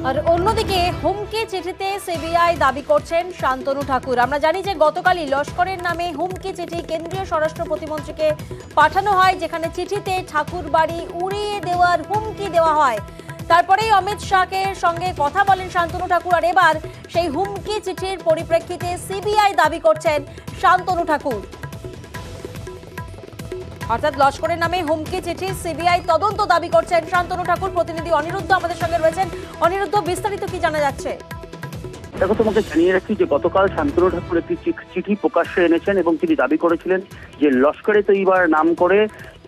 আর অন্যদিকে হুমকি চিঠিতে সিবিআই দাবি করছেন শান্তনু ঠাকুর। আমরা জানি যে গতকালই লস্করের নামে হুমকি চিঠি কেন্দ্রীয় স্বরাষ্ট্র প্রতিমন্ত্রীকে পাঠানো হয়, যেখানে চিঠিতে ঠাকুর বাড়ি উড়িয়ে দেওয়ার হুমকি দেওয়া হয়। তারপরেই অমিত শাহের সঙ্গে কথা বলেন শান্তনু ঠাকুর, আর এবার সেই হুমকি চিঠির পরিপ্রেক্ষিতে সিবিআই দাবি করছেন শান্তনু ঠাকুর। অর্থাৎ লস্করের নামে হুমকি চিঠি সিবিআই তদন্ত দাবি করছেন শান্তনু ঠাকুর। প্রতিনিধি অনিরুদ্ধ আমাদের সঙ্গে রয়েছেন। অনিরুদ্ধ, বিস্তারিত কি জানা যাচ্ছে? দেখো, তোমাকে জানিয়ে রাখি যে গতকাল শান্তনু ঠাকুর একটি চিঠি প্রকাশ্যে এনেছেন এবং তিনি দাবি করেছিলেন যে লস্করে তৈবার নাম করে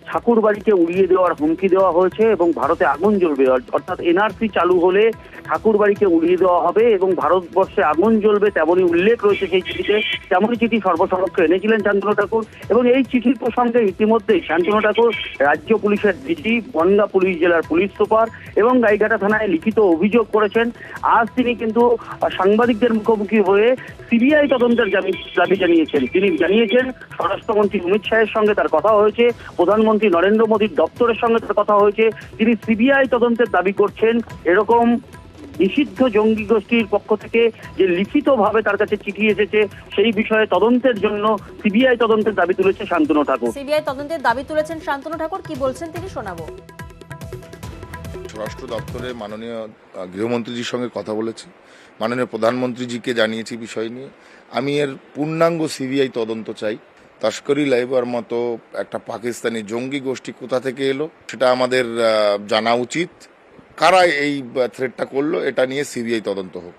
ঠাকুর বাড়িকে উড়িয়ে দেওয়ার হুমকি দেওয়া হয়েছে এবং ভারতে আগুন জ্বলবে, অর্থাৎ এনআরসি চালু হলে ঠাকুর বাড়িকে উড়িয়ে দেওয়া হবে এবং ভারতবর্ষে আগুন জ্বলবে, তেমনই উল্লেখ রয়েছে সেই চিঠিতে। তেমনই চিঠি সর্বসমক্ষ এনেছিলেন শান্তনু ঠাকুর এবং এই চিঠির প্রসঙ্গে ইতিমধ্যেই শান্তনু ঠাকুর রাজ্য পুলিশের ডিজি, বনগাঁ পুলিশ জেলার পুলিশ সুপার এবং গাইঘাটা থানায় লিখিত অভিযোগ করেছেন। আজ তিনি কিন্তু সাংবাদিকদের মুখোমুখি হয়ে সিবিআই তদন্তের দাবি জানিয়েছেন। তিনি জানিয়েছেন স্বরাষ্ট্রমন্ত্রী অমিত শাহের সঙ্গে তার কথা হয়েছে, প্রধানমন্ত্রী নরেন্দ্র মোদীর দপ্তরের সঙ্গে তার কথা হয়েছে। তিনি সিবিআই তদন্তের দাবি করছেন। এরকম নিষিদ্ধ জঙ্গি গোষ্ঠীর পক্ষ থেকে যে লিখিতভাবে তার কাছে চিঠি এসেছে সেই বিষয়ে তদন্তের জন্য সিবিআই তদন্তের দাবি তুলেছে শান্তনু ঠাকুর। সিবিআই তদন্তের দাবি তুলেছেন শান্তনু ঠাকুর, কি বলছেন তিনি শোনাবো। স্বরাষ্ট্র দপ্তরে মাননীয় গৃহমন্ত্রীজির সঙ্গে কথা বলেছি, মাননীয় প্রধানমন্ত্রীজিকে জানিয়েছি বিষয় নিয়ে। আমি এর পূর্ণাঙ্গ সিবিআই তদন্ত চাই। তস্করি লাইবার মতো একটা পাকিস্তানি জঙ্গি গোষ্ঠী কোথা থেকে এলো সেটা আমাদের জানা উচিত। কারা এই থ্রেটটা করলো এটা নিয়ে সিবিআই তদন্ত হোক।